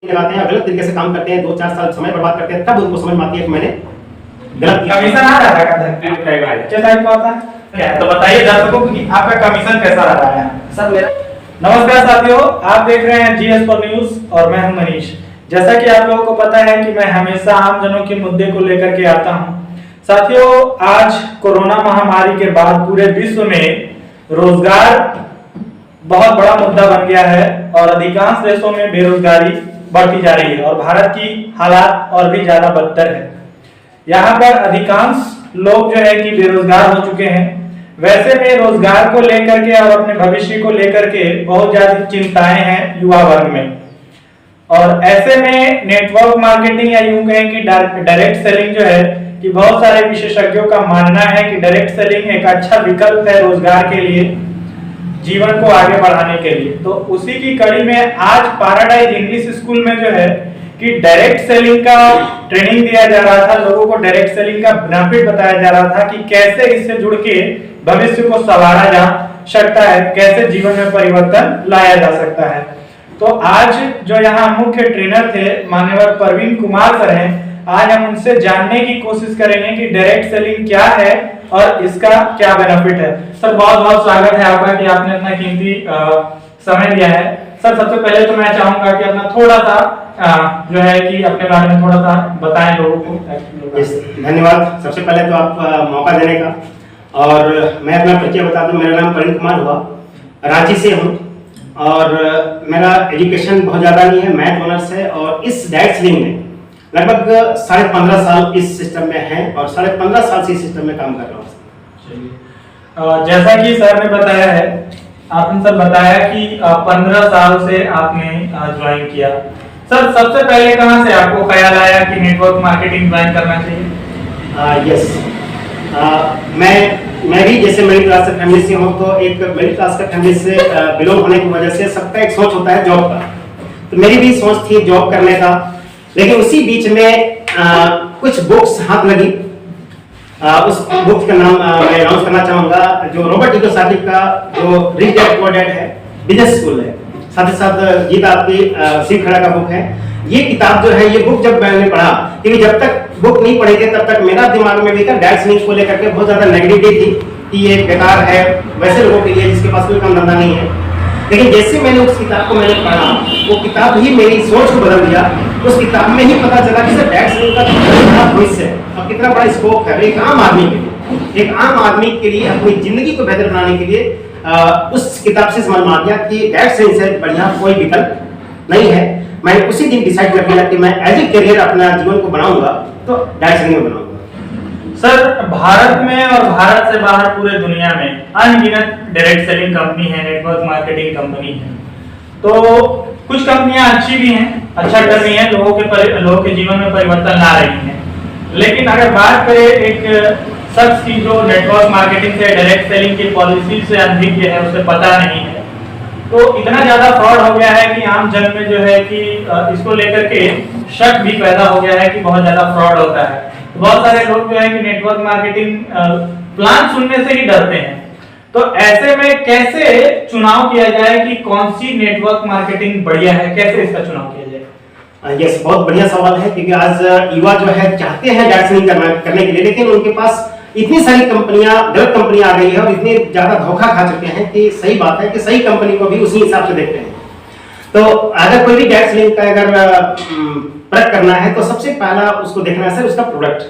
लगाते हैं, गलत तरीके से काम करते हैं, 2-4 साल समय बर्बाद करते हैं, तब उनको समझ में आती है कि मैंने गलत किया। कमीशन आ रहा है क्या टाइप का होता है? तो बताइए दर्शकों को कि आपका कमीशन कैसा रहा है? सर मेरा नमस्कार साथियों, आप देख रहे हैं जीएस पर न्यूज और मैं हूं मनीष। जैसा कि आप लोगों को पता है कि मैं हमेशा आम जनों के मुद्दे को लेकर के आता हूं। साथियों, आज कोरोना महामारी के बाद पूरे विश्व में रोजगार बहुत बड़ा मुद्दा बन गया है और अधिकांश देशों में बेरोजगारी बढ़ती जा रही है और भारत की हालात और भी ज्यादा बदतर है। यहाँ पर अधिकांश लोग जो है कि बेरोजगार हो चुके हैं। वैसे में रोजगार को लेकर के और अपने भविष्य को लेकर के बहुत ज्यादा चिंताएं हैं युवा वर्ग में। और ऐसे में नेटवर्क मार्केटिंग या यूं कहें कि डायरेक्ट सेलिंग जो है कि बहुत सारे विशेषज्ञों का मानना है कि डायरेक्ट सेलिंग एक अच्छा विकल्प है रोजगार के लिए, जीवन को आगे बढ़ाने के लिए। तो उसी की कड़ी में आज पैराडाइज इंग्लिश स्कूल में जो है कि डायरेक्ट सेलिंग का ट्रेनिंग दिया जा रहा था, लोगों को डायरेक्ट सेलिंग का बेनिफिट बताया जा रहा था कि कैसे इससे जुड़ के भविष्य को संवारा जा सकता है, कैसे जीवन में परिवर्तन लाया जा सकता है। तो आज जो यहाँ मुख्य ट्रेनर थे मान्यवर प्रवीण कुमार सर हैं, आज हम उनसे जानने की कोशिश करेंगे कि डायरेक्ट सेलिंग क्या है और इसका क्या बेनिफिट है। सर बहुत बहुत स्वागत है आपका कि आपने अपना कीमती समय दिया है। सर सबसे पहले तो मैं चाहूंगा कि अपना थोड़ा सा जो है कि अपने बारे में थोड़ा सा बताएं लोगों को। धन्यवाद सबसे पहले तो आप मौका देने का। और मैं अपना परिचय बता दूं, मेरा नाम प्रवीण कुमार हुआ, रांची से हूँ और मेरा एजुकेशन बहुत ज़्यादा नहीं है, मैथ ऑनर्स है। और इस डायरेक्ट सेलिंग में लगभग 15.5 साल इस सिस्टम में है और 15.5 साल से इस सिस्टम में काम कर रहा हूँ। जैसा कि सर ने बताया है, आपने सर बताया कि 15 साल से आपने ज्वाइन किया। सर सबसे पहले कहां से आपको ख्याल आया कि नेटवर्क मार्केटिंग ज्वाइन करना चाहिए? यस, मैं भी जैसे मिडिल क्लास से फैमिली से हूँ, तो एक मिडिल क्लास का फैमिली से बिलोंग होने की वजह से सबका एक सोच होता है जॉब का। तो मेरी भी सोच थी जॉब करने का, लेकिन उसी बीच में कुछ बुक्स हाथ लगी। उस बुक का नाम मैं अनाउंस करना चाहूंगा, जो रॉबर्ट कियोसाकी का जो रिच डैड पुअर डैड है, बिजनेस स्कूल है, साथ ही साथ गीता आपकी शिव खड़ा का बुक है। ये किताब जो है, ये बुक जब मैंने पढ़ा, क्योंकि जब तक बुक नहीं पढ़ी थी तब तक मेरा दिमाग में भी था डायरेक्ट सेलिंग को लेकर के बहुत ज्यादा नेगेटिविटी थी कि ये बेकार है वैसे लोगों के लिए जिसके पास कोई काम धंधा नहीं है। लेकिन जैसे मैंने उस किताब को पढ़ा, वो किताब ही मेरी सोच को बदल दिया। उस किताब में ही पता चला कि सर डायरेक्ट सेलिंग का कितना बड़ा भविष्य है और कितना बड़ा स्कोप है एक आम आदमी के लिए। एक आम आदमी के लिए अपनी जिंदगी को बेहतर बनाने के लिए उस किताब से समझ में आ गया कि डायरेक्ट सेलिंग से बढ़िया कोई विकल्प नहीं है। मैंने उसी दिन डिसाइड कर लिया कि मैं एज ए करियर अपना जीवन को बनाऊंगा तो डायरेक्ट सेलिंग में बनाऊंगा। सर भारत में और भारत से बाहर पूरे दुनिया में अनगिनत डायरेक्ट सेलिंग कंपनी है, नेटवर्क मार्केटिंग कंपनी है। तो कुछ कंपनियां अच्छी भी हैं, अच्छा कर रही हैं, लोगों के जीवन में परिवर्तन ला रही हैं। लेकिन अगर बात करें एक शख्स की जो नेटवर्क मार्केटिंग से डायरेक्ट सेलिंग की पॉलिसी से अनभिज्ञ है, उसे पता नहीं है, तो इतना ज्यादा फ्रॉड हो गया है कि आम जन में जो है कि इसको लेकर के शक भी पैदा हो गया है कि बहुत ज्यादा फ्रॉड होता है। तो बहुत सारे लोग जो है कि नेटवर्क मार्केटिंग प्लान सुनने से ही डरते हैं। तो ऐसे में कैसे चुनाव किया जाए कि कौन सी नेटवर्क मार्केटिंग बढ़िया है, कैसे इसका चुनाव किया जाए? यस, बहुत बढ़िया सवाल है, क्योंकि आज युवा जो है चाहते हैं डायरेक्ट सेलिंग करने के लिए, लेकिन उनके पास इतनी सारी कंपनियां, गलत कंपनियां आ गई है और इतने ज्यादा धोखा खा चुके हैं कि सही बात है कि सही कंपनी को भी उसी हिसाब से देखते हैं। तो अगर कोई भी डायरेक्ट सेलिंग का अगर परख करना है तो सबसे पहला उसको देखना है सर उसका प्रोडक्ट,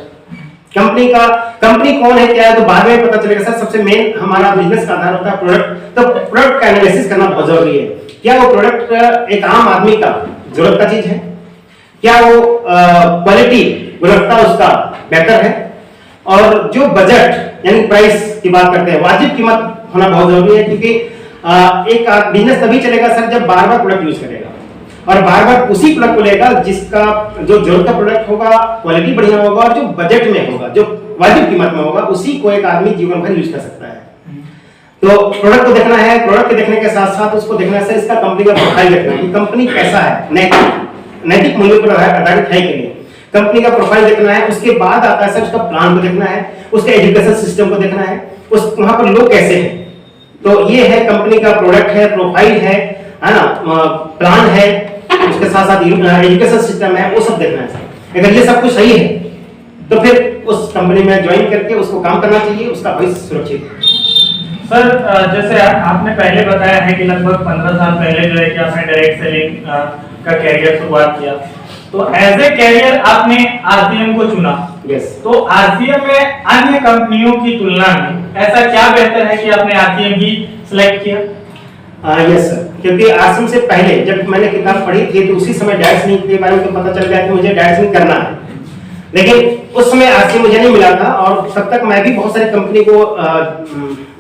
कंपनी कौन है क्या है, तो बाद में पता चलेगा। सर सबसे मेन हमारा बिजनेस का आधार होता है प्रोडक्ट, तो प्रोडक्ट का एनालिसिस करना बहुत जरूरी है। क्या वो प्रोडक्ट एक आम आदमी का जरूरत का चीज है, क्या वो क्वालिटी गुणवत्ता उसका बेहतर है, और जो बजट यानी प्राइस की बात करते हैं, वाजिब कीमत होना बहुत जरूरी है। क्योंकि एक बिजनेस तभी चलेगा सर जब बार बार प्रोडक्ट यूज करेगा और बार बार उसी प्रोडक्ट को लेगा जिसका जो जरूरत का प्रोडक्ट होगा, क्वालिटी बढ़िया होगा और जो बजट में होगा, जो वाजिब कीमत में होगा, उसी को एक आदमी जीवन भर यूज कर सकता है। तो प्रोडक्ट को देखना है, प्रोडक्ट के देखने के साथ साथ उसको देखना है इसका कंपनी का प्रोफाइल देखना है कि कंपनी कैसा है, नैतिक मूल्यों पर आधारित है कि नहीं, कंपनी का प्रोफाइल देखना है। उसके बाद आता है सर उसका प्लान को देखना है, उसके एजुकेशन सिस्टम को देखना है, उस वहां पर लोग कैसे हैं। तो ये है कंपनी का प्रोडक्ट है, प्रोफाइल है ना, प्लान है, उसके साथ साथ एजुकेशन सिस्टम है, वो सब देखना है सर। अगर ये सब कुछ सही है तो फिर उस कंपनी में ज्वाइन करके उसको काम करना चाहिए, उसका भविष्य सुरक्षित है। सर जैसे आपने पहले बताया है कि लगभग 15 साल पहले जो है कि आपने डायरेक्ट सेलिंग का कैरियर शुरुआत किया, तो एज ए कैरियर आपने आरसीएम को चुना। यस। तो आरसीएम में अन्य कंपनियों की तुलना में ऐसा क्या बेहतर है कि आपने आरसीएम ही सिलेक्ट किया? यस सर, क्योंकि आरसीएम से पहले जब मैंने किताब पढ़ी थी तो उसी समय डायरेक्ट सेलिंग के बारे में पता चल गया कि मुझे डायरेक्ट सेलिंग करना है, लेकिन उस समय आरसीएम मुझे नहीं मिला था और तब तक मैं भी बहुत सारी कंपनी को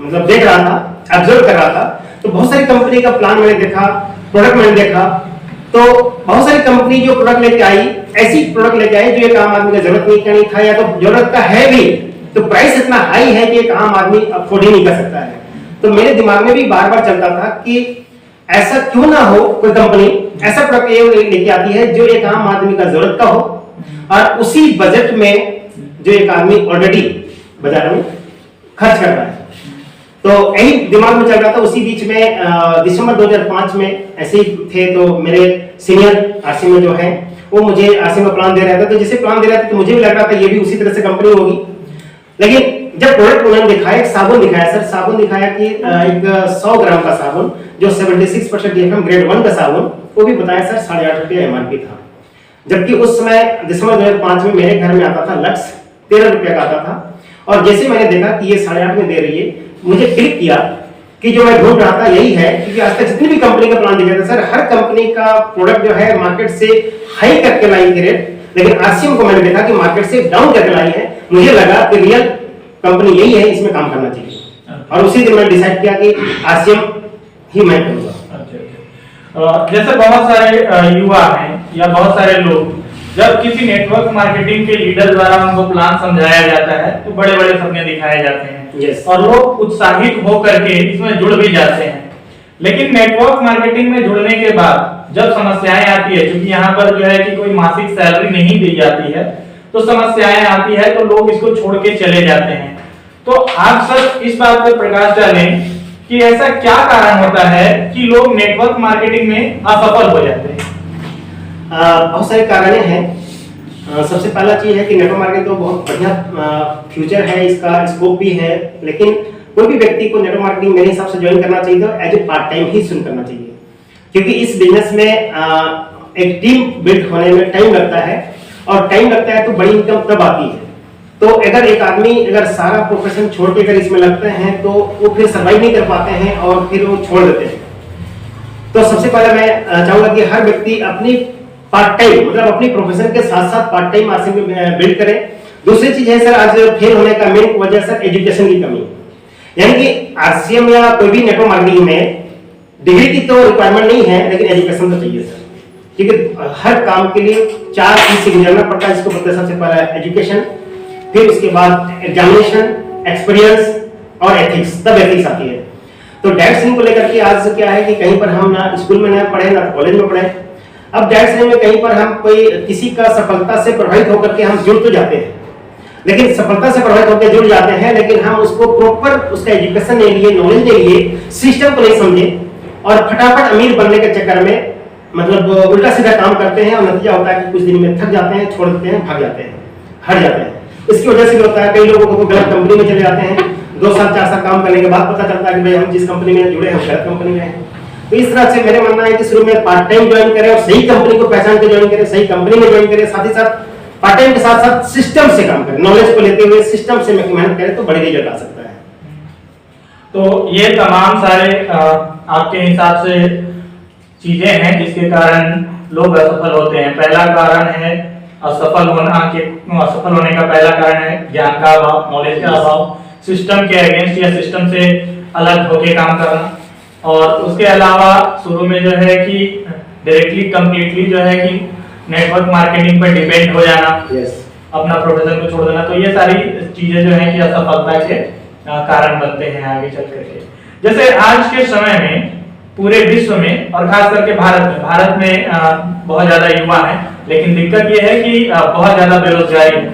मतलब देख रहा था, ऑब्जर्व कर रहा था। तो बहुत सारी कंपनी का प्लान मैंने देखा, प्रोडक्ट मैंने देखा, तो बहुत सारी कंपनी जो प्रोडक्ट लेके आई, ऐसी प्रोडक्ट लेके आई जो एक आम आदमी का जरूरत नहीं था, या तो जरूरत का है भी तो प्राइस इतना हाई है कि एक आम आदमी अफोर्ड ही नहीं कर सकता है। तो मेरे दिमाग में भी बार बार चलता था कि ऐसा क्यों ना हो, कोई कंपनी ऐसा प्रोडक्ट लेके आती है जो एक आम आदमी का जरूरत का हो और उसी बजट में जो एक आदमी ऑलरेडी बाजार में खर्च कर रहा है। तो यही दिमाग में चल रहा था। उसी बीच में दिसंबर 2005 में ऐसे ही थे, तो मेरे सीनियर आरसीएम में जो है वो मुझे आरसीएम का प्लान दे रहा था। तो जैसे प्लान दे रहा था तो मुझे भी लग रहा था ये भी उसी तरह से कंपनी होगी, लेकिन जब प्रोडक्ट उन्होंने दिखाया, एक साबुन दिखाया सर, साबुन दिखाया कि एक 100 ग्राम का साबुन जो 76% DFM ग्रेड 1 का साबुन, वो भी बताया सर 8.5 रुपये MRP था। जबकि उस समय दिसंबर 2005 में मेरे घर में आता था लक्स 13 रुपये का आता था, और जैसे मैंने देखा कि ये 8.5 में दे रही है, मुझे क्लिक किया कि जो मैं ढूंढ रहा था यही है। क्योंकि आज तक जितनी भी कंपनी का प्लान दिखा था सर, हर कंपनी का प्रोडक्ट जो है मार्केट से हाई करके लाई थी रेट, लेकिन आरसीएम को मैंने देखा कि मार्केट से डाउन करके लाई है। मुझे लगा कि रियल कंपनी यही है, इसमें काम करना चाहिए, और उसी दिन मैंने डिसाइड किया कि आरसीएम ही मैं करूंगा। जैसे बहुत सारे युवा हैं या बहुत सारे लोग, जब किसी नेटवर्क मार्केटिंग के लीडर द्वारा उनको प्लान समझाया जाता है तो बड़े बड़े सपने दिखाए जाते हैं। Yes. और लोग उत्साहित हो करके इसमें जुड़ भी जाते हैं, लेकिन नेटवर्क मार्केटिंग में जुड़ने के बाद जब समस्याएं आती है, क्योंकि यहाँ पर जो है कि कोई मासिक सैलरी नहीं दी जाती है, तो समस्याएं आती है तो लोग इसको छोड़ के चले जाते हैं। तो आप सर इस बात पर प्रकाश डालें कि ऐसा क्या कारण होता है कि लोग नेटवर्क मार्केटिंग में असफल हो जाते हैं? बहुत सारे कारण हैं। सबसे पहला चीज है कि नेटवर्क मार्केटिंग तो बहुत बढ़िया फ्यूचर है, इसका स्कोप भी है, लेकिन कोई भी व्यक्ति को नेटवर्क मार्केटिंग मेरे हिसाब से ज्वाइन करना चाहिए तो एज ए पार्ट टाइम ही शुरू करना चाहिए, क्योंकि इस बिजनेस में एक टीम बिल्ड होने में टाइम लगता है, और टाइम लगता है तो बड़ी इनकम तब आती है। तो अगर एक आदमी अगर सारा प्रोफेशन छोड़ के अगर इसमें लगते हैं तो वो फिर सर्वाइव नहीं कर पाते हैं और फिर वो छोड़ देते हैं। तो सबसे पहले मैं चाहूंगा कि हर व्यक्ति अपनी पार्ट टाइम मतलब अपनी प्रोफेशन के साथ साथ पार्ट टाइम आरसीएम बिल्ड करें। दूसरी चीज है सर, आज फेल होने का मेन वजह सर एजुकेशन की कमी, यानी कि आरसीएम या कोई भी नेटवर्क मार्केटिंग में डिग्री की तो रिक्वायरमेंट नहीं है, लेकिन एजुकेशन तो चाहिए सर, क्योंकि हर काम के लिए 4 चीज से गुजरना पड़ता है। इसको बोलते हैं सबसे पहला एजुकेशन, फिर उसके बाद एग्जामिनेशन, एक्सपीरियंस और एथिक्स, तब एथिक्स आती है। तो डायरेक्ट सेलिंग को लेकर के आज क्या है कि कहीं पर हम ना स्कूल में ना पढ़े ना कॉलेज में पढ़े, अब डायरेक्ट सेलिंग में कहीं पर हम कोई किसी का सफलता से प्रभावित होकर के हम जुड़ तो जाते हैं, लेकिन सफलता से प्रभावित होकर जुड़ जाते हैं, लेकिन हम उसको प्रॉपर उसका एजुकेशन नहीं लिए, नॉलेज नहीं लिए, सिस्टम को नहीं समझे, और फटाफट अमीर बनने के चक्कर में मतलब उल्टा सीधा काम करते हैं, और नतीजा होता है कि कुछ दिन में थक जाते हैं, छोड़ देते हैं, भाग जाते हैं, हट जाते हैं। इसकी वजह से क्या होता है, कई लोगों को गलत कंपनी में चले जाते हैं, 2 साल 4 साल काम करने के बाद पता चलता है कि भाई हम जिस कंपनी में जुड़े हैं गलत कंपनी में हैं। तो इस तरह से मेरे मानना है कि शुरू में पार्ट टाइम ज्वाइन करें और सही कंपनी को पहचान के ज्वाइन करें, सही कंपनी में ज्वाइन करें, साथ ही साथ पार्ट टाइम के साथ साथ सिस्टम से काम करें, नॉलेज को लेते हुए सिस्टम से मेहनत करें तो बड़ी रिजल्ट आ सकता है। तो ये तमाम सारे आपके हिसाब से चीजें हैं जिसके कारण लोग असफल होते हैं। पहला कारण है असफल होने का पहला कारण है ज्ञान का अभाव, नॉलेज का अभाव, सिस्टम के अगेंस्ट या सिस्टम से अलग होके काम करना, और उसके अलावा शुरू में जो है कि डायरेक्टली कंप्लीटली जो है कि नेटवर्क मार्केटिंग पर डिपेंड हो जाना, अपना प्रोफेशन को छोड़ देना। तो ये सारी चीजें जो है कि असफलता के कारण बनते हैं आगे चल करके। जैसे आज के समय में पूरे विश्व में और खास करके भारत में बहुत ज्यादा युवा हैं, लेकिन दिक्कत ये है कि बहुत ज्यादा बेरोजगारी है।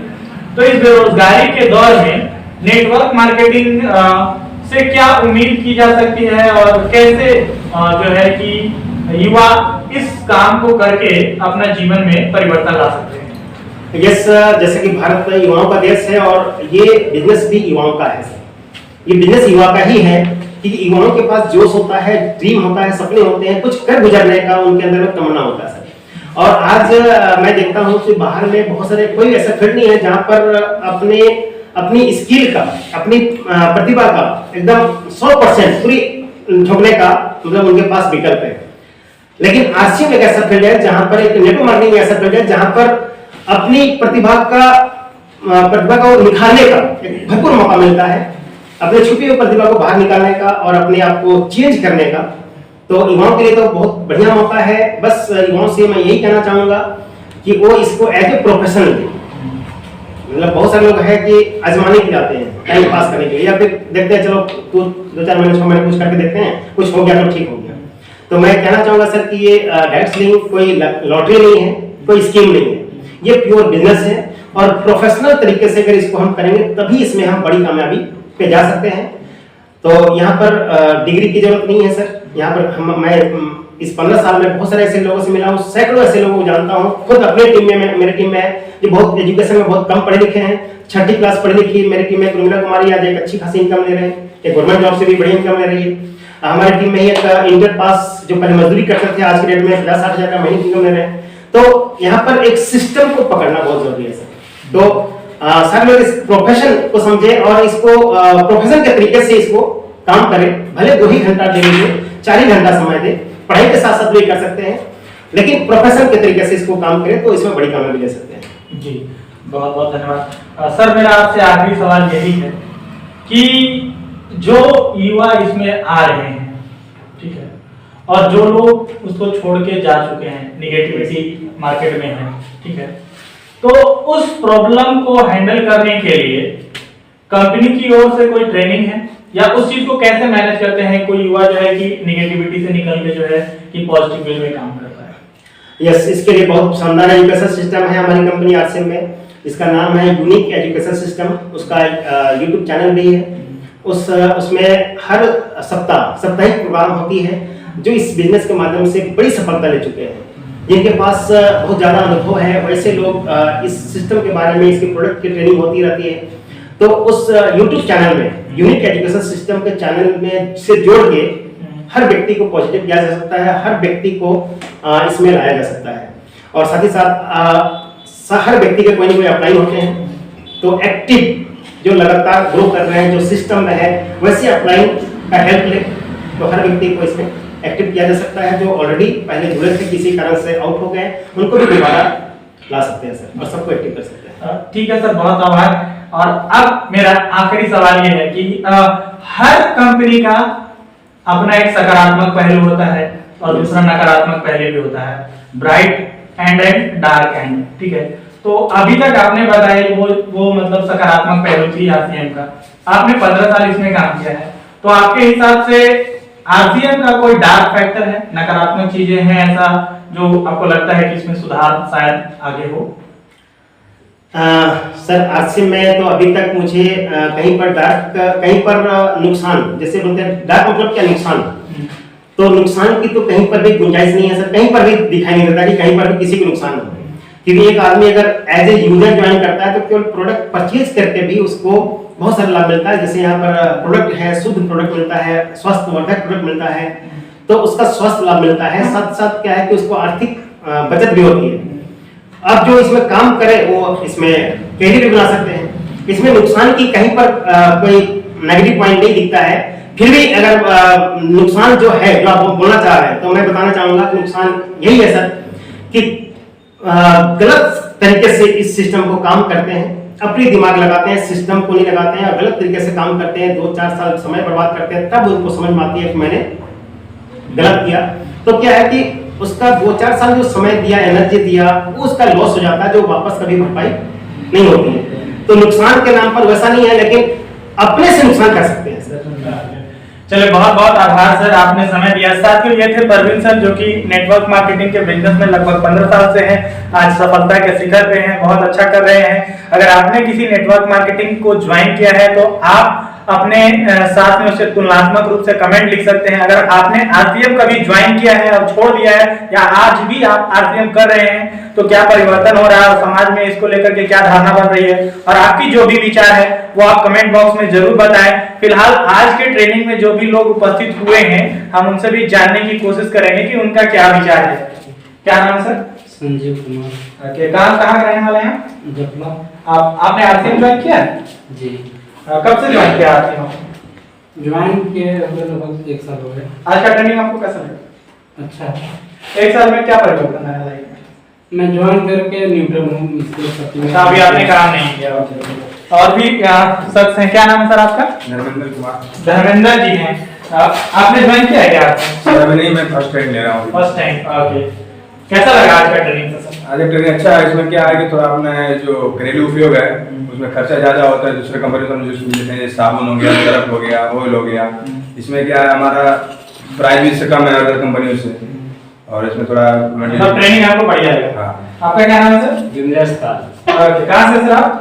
तो इस बेरोजगारी के दौर में नेटवर्क मार्केटिंग से क्या उम्मीद की जा सकती है, और कैसे जो है कि युवा इस काम को करके अपना जीवन में परिवर्तन ला सकते हैं? यस, जैसे कि भारत युवाओं का देश है और ये बिजनेस भी युवाओं का है सर। ये बिजनेस युवा का ही है कि युवाओं के पास जोश होता है, ड्रीम होता है, सपने होते हैं, कुछ कर गुजरने का उनके अंदर में तमन्ना होता है सर। और आज मैं देखता हूँ कि बाहर में बहुत सारे कोई ऐसा फील्ड नहीं है जहाँ पर अपनी स्किल का, अपनी प्रतिभा का एकदम 100% पूरी झोंकने का मतलब उनके पास विकल्प है। लेकिन आरसीएम एक ऐसा फील्ड है जहां पर, एक नेटवर्क मार्केटिंग ऐसा फील्ड है जहां पर अपनी प्रतिभा को निखारने का एक भरपूर मौका मिलता है, अपने छुपी हुई प्रतिभा को बाहर निकालने का और अपने आप को चेंज करने का। तो युवाओं के लिए तो बहुत बढ़िया मौका है। बस युवाओं से मैं यही कहना चाहूंगा कि वो इसको एज ए प्रोफेशन लें। मतलब बहुत सारे लोग हैं कि आजमाने के लिए आते हैं टाइम पास करने के लिए, या फिर देखते हैं चलो 2-4 महीने 6 महीने कुछ करके देखते हैं, कुछ हो गया तो ठीक हो गया। तो मैं कहना चाहूंगा सर कि ये डायरेक्ट सेलिंग कोई लॉटरी नहीं है, कोई स्कीम नहीं है, ये प्योर बिजनेस है और प्रोफेशनल तरीके से अगर इसको हम करेंगे तभी इसमें हम बड़ी कामयाबी पे जा सकते हैं। तो यहाँ पर डिग्री की जरूरत नहीं है सर। यहाँ पर मैं इस 15 साल में बहुत सारे ऐसे लोगों से मिला हूँ, सैकड़ों ऐसे लोगों को जानता हूँ। खुद अपने टीम में, मेरी टीम में है जो बहुत एजुकेशन में बहुत कम पढ़े लिखे हैं, 6ठी क्लास पढ़ी लिखी मेरी टीम में उर्मिला कुमारी आज एक अच्छी खासी इनकम ले रहे हैं, एक गवर्नमेंट जॉब से भी बड़ी इनकम ले रही है। हमारी टीम में ही एक इंटर पास जो पहले मजदूरी करते थे आज के डेट में 50-60 हजार का महीने इनकम ले रहे हैं। तो यहाँ पर एक सिस्टम को पकड़ना बहुत जरूरी है सर। तो सारे लोग इस प्रोफेशन को समझे और इसको प्रोफेशन के तरीके से इसको काम करें। भले 2 ही घंटा दे लीजिए, 4 ही घंटा समय दे, पढ़ाई के साथ साथ भी कर सकते हैं, लेकिन प्रोफेशन के तरीके से इसको काम करें तो इसमें बड़ी कामयाबी ले सकते हैं। जी, बहुत बहुत धन्यवाद सर। मेरा आपसे आखिरी सवाल यही है कि जो युवा इसमें आ रहे हैं, ठीक है, और जो लोग उसको छोड़ के जा चुके हैं, निगेटिविटी मार्केट में है, ठीक है, तो उस प्रॉब्लम को हैंडल करने के लिए कंपनी की ओर से कोई ट्रेनिंग है या उस चीज को कैसे मैनेज करते हैं कोई युवा जो है कि निगेटिविटी से निकल के जो है कि पॉजिटिव वे में काम करता है? यस, इसके लिए बहुत शानदार एजुकेशन सिस्टम है हमारी कंपनी आरसीएम में। इसका नाम है यूनिक एजुकेशन सिस्टम। उसका यूट्यूब चैनल भी है। उसमें हर साप्ताहिक प्रोग्राम होती है जो इस बिजनेस के माध्यम से बड़ी सफलता ले चुके हैं, जिनके पास बहुत ज़्यादा अनुभव है। वैसे लोग इस सिस्टम के बारे में, इसके प्रोडक्ट की ट्रेनिंग होती रहती है। तो उस यूट्यूब चैनल में, यूनिक एजुकेशन सिस्टम के चैनल में से जोड़ के हर व्यक्ति को पॉजिटिव किया जा सकता है, हर व्यक्ति को इसमें लाया जा सकता है। और साथ ही साथ हर व्यक्ति के कोई ना कोई अपलाइन होते हैं। तो एक्टिव जो लगातार ग्रो कर रहे हैं, जो सिस्टम में है, वैसे अपलाइन का हेल्प ले तो हर व्यक्ति को इसमें एक्टिव किया जा सकता है। जो ऑलरेडी पहले जुड़े थे, किसी कारण से आउट हो गए, उनको भी दोबारा ला सकते हैं सर और सबको एक्टिव कर सकते हैं। ठीक है सर, बहुत आभार। और अब मेरा आखिरी सवाल ये है कि हर कंपनी का अपना एक सकारात्मक पहलू होता है और दूसरा नकारात्मक पहलू भी होता है, bright and and dark and, ठीक है। तो अभी तक आपने बताया वो मतलब सकारात्मक पहलू थी आरसीएम का। आपने 15 साल इसमें काम किया है, तो आपके हिसाब से आरसीएम का कोई डार्क फैक्टर है, नकारात्मक चीजें हैं ऐसा जो आपको लगता है कि इसमें सुधार शायद आगे हो? सर आरसीएम में तो अभी तक मुझे कहीं पर डार्क, कहीं पर नुकसान, जैसे बोलते हैं डार्क मतलब क्या, नुकसान। तो नुकसान की तो कहीं पर भी गुंजाइश नहीं है सर, कहीं पर भी दिखाई नहीं देता कि कहीं पर भी किसी को नुकसान हो। क्योंकि एक आदमी अगर एज ए यूजर ज्वाइन करता है तो केवल प्रोडक्ट परचेज करके भी उसको बहुत सारा लाभ मिलता है। जैसे यहाँ पर प्रोडक्ट है, शुद्ध प्रोडक्ट मिलता है, स्वास्थ्यवर्धक प्रोडक्ट मिलता है, तो उसका स्वास्थ्य लाभ मिलता है। साथ साथ क्या है कि उसको आर्थिक बचत भी होती है। अब जो इसमें काम करे वो इसमें कैरियर भी बना सकते हैं। इसमें नुकसान की कहीं पर कोई नेगेटिव पॉइंट नहीं दिखता है। फिर भी अगर नुकसान जो है, जो आप बोलना चाह रहे हैं, तो मैं बताना चाहूंगा कि नुकसान यही है सर कि गलत तरीके से इस सिस्टम को काम करते हैं, अपनी दिमाग लगाते हैं, सिस्टम को नहीं लगाते हैं और गलत तरीके से काम करते हैं, 2-4 साल समय बर्बाद करते हैं, तब उनको समझ में आती है कि मैंने गलत किया। तो क्या है कि उसका 2-4 साल जो समय दिया, एनर्जी दिया, वो उसका लॉस हो जाता है, जो वापस कभी भरपाई नहीं होती है। तो नुकसान के नाम पर वैसा नहीं है, लेकिन अपने से नुकसान कर सकते हैं सर। चलिए, बहुत बहुत आभार सर, आपने समय दिया। साथियों, ये थे परवीन सर जो कि नेटवर्क मार्केटिंग के बिजनेस में लगभग 15 साल से हैं, आज सफलता के शिखर पे हैं, बहुत अच्छा कर रहे हैं। अगर आपने किसी नेटवर्क मार्केटिंग को ज्वाइन किया है तो आप अपने साथ में उससे तुलनात्मक रूप से कमेंट लिख सकते हैं। अगर आपने आरपीएम कभी ज्वाइन किया है और छोड़ दिया है, या आज भी आप आरपीएम कर रहे हैं, तो क्या परिवर्तन हो रहा है और समाज में इसको लेकर के क्या धारणा बन रही है, और आपकी जो भी विचार है वो आप कमेंट बॉक्स में जरूर बताएं। फिलहाल आज के ट्रेनिंग में जो भी लोग उपस्थित हुए हैं, हम उनसे भी जानने की कोशिश करेंगे कि उनका क्या विचार है। क्या नाम है सर? संजीव कुमार। ओके, कहाँ के रहने वाले हैं? जपला। आपने आरपीएम ज्वाइन किया? जी। कब से ज्वाइन किया आरपीएम? ज्वाइन किए लगभग 1 साल हो गया। आज का ट्रेनिंग आपको कैसा लगा? अच्छा। 1 साल में क्या परिवर्तन आया लाइफ में? मैं ज्वाइन करके न्यूट्रल हूँ इसके साथ में। अभी आपने काम नहीं किया। और भी शख्स हैं, क्या नाम है सर आपका? धर्मेंद्र कुमार। धर्मेंद्र जी हैं। आपने ज्वाइन किया है क्या? सर अभी नहीं, मैं फर्स्ट टाइम ले रहा हूँ। First time. ओके, कैसा लगा आज का ट्रेनिंग सर? आज ट्रेनिंग अच्छा है। इसमें क्या है कि थोड़ा अपने जो घरेलू उपयोग है उसमें खर्चा ज्यादा होता है। दूसरे कंपनी से हम जो मिलते हैं, साबुन हो गया, सरफ हो गया, ऑयल हो गया, इसमें क्या है हमारा प्राइस भी इससे कम है अदर कंपनियों से, और इसमें थोड़ा मतलब ट्रेनिंग आपको बढ़िया लगा। हाँ। आपका क्या नाम है सर? जुमलेस का। ओके, कहाँ से सर आप?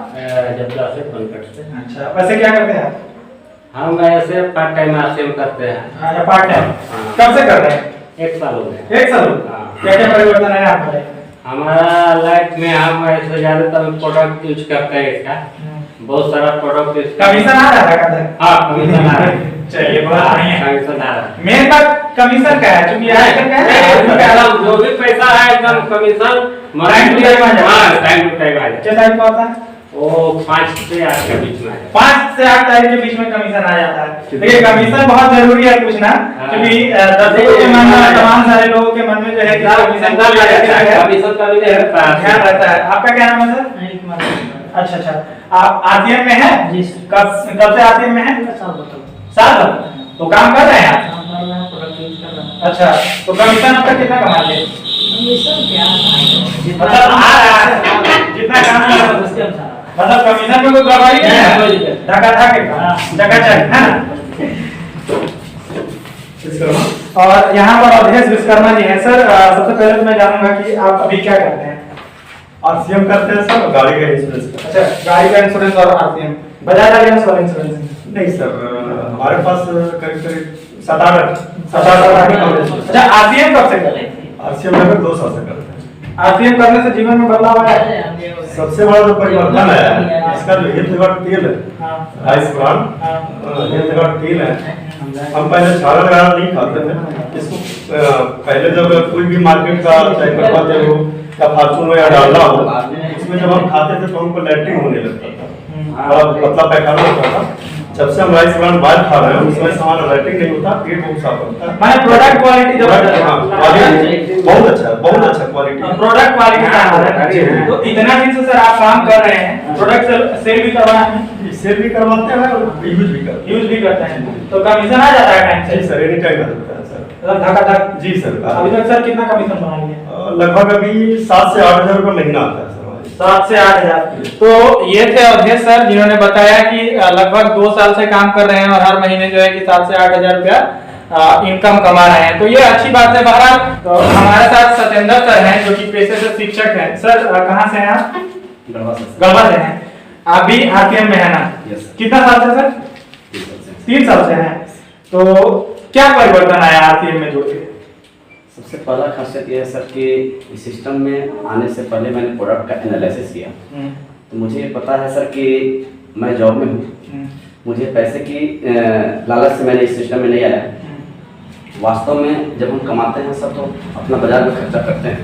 जपला से पंकज से। अच्छा, वैसे क्या करते हैं आप? हम ऐसे पार्ट टाइम आरसीएम करते हैं। अच्छा, पार्ट टाइम। हाँ। कब से कर रहे हैं? 1 साल हो गया। 1 साल। हाँ। क्या क्या परिवर्तन आया आपका? हमारा लाइफ में हम ऐसे ज्यादातर प्रोडक्ट यूज करते हैं इसका। बहुत सारा प्रोडक्ट कमीशन आ रहा है? हाँ, कमीशन आ रहा है। चलिए, बहुत बढ़िया। कमीशन आ रहा है। मेन बात कमीशन का है, क्योंकि आजकल क्या है, जो भी पैसा है एकदम कमीशन टाइम टू टाइम आ जाता है। हाँ, टाइम टू टाइम आ जाता है। क्या टाइम का होता है? वो 5 से 8 के बीच में है। 5 से 8 तारीख के बीच में कमीशन आ जाता है। देखिए, कमीशन बहुत जरूरी है पूछना, क्योंकि दर्शकों के मन में, तमाम सारे लोगों के मन में जो है कि कमीशन का कमीशन का भी ध्यान रहता है। आपका क्या नाम है सर? अनिल कुमार। अच्छा अच्छा, आप आरपीएम में हैं? जी। कब से आरपीएम में हैं? साल भर। तो काम कर रहे हैं आप? अच्छा, तो कमीशन आपका कितना कमाते हैं? मतलब आ रहा है जितना काम कर रहे हैं उसके अनुसार। मतलब कमीशन में कोई गड़बड़ी नहीं है? धक्का-धक्की है ना? और यहाँ पर अवधेश विश्वकर्मा जी हैं। सर, सबसे पहले तो मैं जानूंगा कि आप अभी क्या करते हैं? आरसीएम करते हैं सर, गाड़ी का इंश्योरेंस। अच्छा, गाड़ी का इंश्योरेंस और आरपीएम, बजाज अलियांस वाला इंश्योरेंस? नहीं सर, हमारे पास करीब करीब 7-8 अच्छा, आरपीएम कब से कर रहे हैं? आरसीएम लगभग 2 साल से करते हैं। आरपीएम करने से जीवन में बदलाव आया है? सबसे बड़ा जो परिवर्तन है इसका जो हेल्थ तेल है, हाँ। राइस ब्रांड हेल्थ तेल है। हम पहले छाला वगैरह नहीं खाते थे इसको। पहले जब कोई भी मार्केट का चाहे कड़वा तेल हो या फॉर्चून हो या डालडा हो, इसमें जब हम खाते थे तो हमको लैट्रिन होने लगता था, बड़ा पतला पैखाना होता था। जब से हम राइस ब्रांड बाहर खा रहे हैं उसमें हमारा लैट्रिन नहीं होता, पेट बहुत साफ होता है। माने प्रोडक्ट क्वालिटी जो क्वालिटी बहुत अच्छा है, बहुत अच्छा क्वालिटी। Product quality. तो इतना दिन से सर आप काम कर रहे हैं, प्रोडक्ट सेल भी करवा रहे हैं? सेल भी करवाते हैं और यूज भी करते हैं। तो कमीशन आ जाता है टाइम से? जी सर, एनी टाइम आ जाता है सर। मतलब धक्का-धक। जी सर। अभी तक सर कितना कमीशन बना लिया? लगभग अभी 7 से 8 हजार रुपये महीना आता है सर। 7 से 8 हजार। तो ये थे अवधेश सर, जिन्होंने बताया कि लगभग 2 साल से काम कर रहे हैं और हर महीने जो है कि 7 से 8 हजार रुपया इनकम कमा रहे हैं। तो ये अच्छी बात है। बहरहाल, तो हमारे साथ सत्येंद्र सर हैं, जो कि पेशे से शिक्षक हैं। सर, कहाँ से हैं आप? गढ़वा से हैं। आप भी आरपीएम में है ना? कितना साल से सर? 3 साल से हैं। तो क्या परिवर्तन आया आरपीएम में जुड़ के? सबसे पहला खासियत यह है सर कि इस सिस्टम में आने से पहले मैंने प्रोडक्ट का एनालिसिस किया, तो मुझे पता है सर कि मैं जॉब में हूँ, मुझे पैसे की लालच से मैंने इस सिस्टम में नहीं आया। वास्तव में जब हम कमाते हैं सर तो अपना बाजार में खर्चा करते हैं,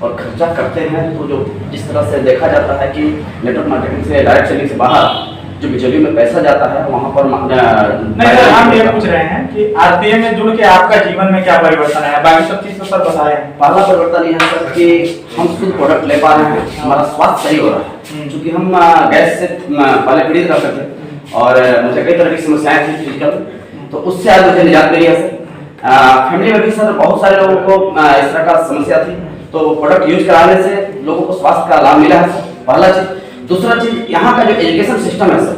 और खर्चा करते हैं तो जो जिस तरह से देखा जाता है कि नेटवर्क मार्केटिंग से डायरेक्ट सेलिंग से बाहर जो बिचौली में पैसा जाता है वहाँ पर नहीं सर, हम ये पूछ रहे हैं कि आरपीएम में जुड़ के आपका जीवन में क्या परिवर्तन आया? बाकी सब चीज तो सर बताए हैं। पहला परिवर्तन यह है सर कि हम शुद्ध प्रोडक्ट ले पा रहे हैं, हमारा स्वास्थ्य सही हो रहा है। क्योंकि हम गैस से पहले पीड़ित रहते थे और मुझे कई तरह की समस्याएं थी फिजिकल, तो उससे आज मुझे निजात मिली है सर। फैमिली में भी सर बहुत सारे लोगों को इस तरह का समस्या थी, तो प्रोडक्ट यूज कराने से लोगों को स्वास्थ्य का लाभ मिला है सर, पहला चीज। दूसरा चीज, यहाँ का जो एजुकेशन सिस्टम है सर,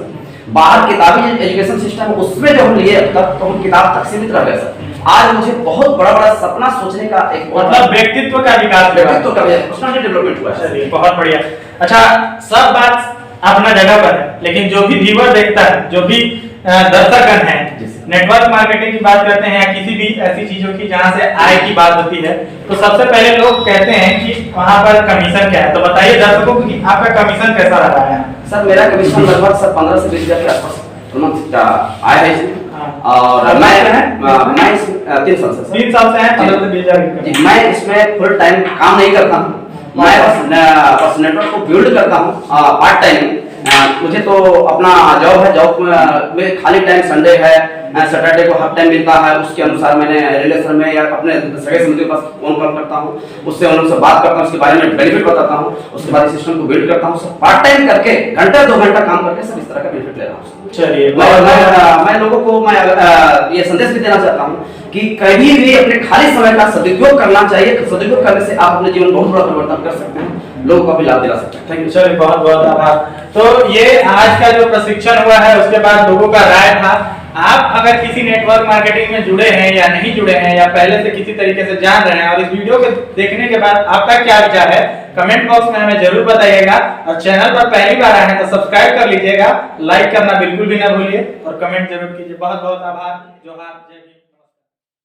बाहर किताबी एजुकेशन सिस्टम है उसमें जो हम लिए अब तक, तो हम किताब तक सीमित रह गए सर। आज मुझे बहुत बड़ा बड़ा सपना सोचने का एक मतलब व्यक्तित्व का विकास, व्यक्तित्व का पर्सनालिटी डेवलपमेंट हुआ है। चलिए, बहुत बढ़िया। अच्छा, सब बात अपना जगह पर है, लेकिन जो भी व्यूअर देखता है, जो भी दर्शकगण है, नेटवर्क मार्केटिंग की बात करते हैं या किसी भी ऐसी चीजों की जहां से आय की बात होती है, तो सबसे पहले लोग कहते हैं कि वहां पर कमीशन क्या है। तो बताइए दर्शकों को कि आपका कमीशन कैसा रहा है? सर मेरा कमीशन लगभग सर 15 से 20 हजार के आसपास आया है इसमें। और अब मैं कितना है? मैं 3 साल से 3 साल से है, 15 से 20 हजार जी, मैं इसमें फुल टाइम काम नहीं करता हूँ, मैं बस नेटवर्क को बिल्ड करता हूँ पार्ट टाइम। मुझे तो अपना जॉब है, जॉब में खाली टाइम संडे है, सैटरडे को हाफ टाइम मिलता है, उसके अनुसार मैंने रिलेशन में या अपने सगे संबंधियों के पास फोन कॉल करता हूँ, उससे उन लोगों से बात करता हूँ, उसके बारे में बेनिफिट बताता हूँ, उसके बाद सिस्टम को बिल्ड करता हूँ। सब पार्ट टाइम करके घंटा 2 घंटा काम करके सब इस तरह का बेनिफिट ले रहा हूँ। चलिए, और मैं लोगों को मैं ये संदेश भी देना चाहता हूँ कि कभी भी अपने खाली समय का सदुपयोग करना चाहिए। सदुपयोग करने से आप अपने जीवन में बहुत बड़ा परिवर्तन कर सकते हैं, लोगों को भी लाभ दिला सकते हैं। Thank you. चलिए, बहुत बहुत आभार। तो ये आज का जो प्रशिक्षण हुआ है, उसके बाद लोगों का राय था। आप अगर किसी नेटवर्क मार्केटिंग में जुड़े हैं या नहीं जुड़े हैं, या पहले से किसी तरीके से जान रहे हैं, और इस वीडियो को देखने के बाद आपका क्या विचार है, कमेंट बॉक्स में हमें जरूर बताइएगा। और चैनल पर पहली बार आए हैं तो सब्सक्राइब कर लीजिएगा, लाइक करना बिल्कुल भी ना भूलिए और कमेंट जरूर कीजिए। बहुत बहुत आभार। जोहार, जय हिंद।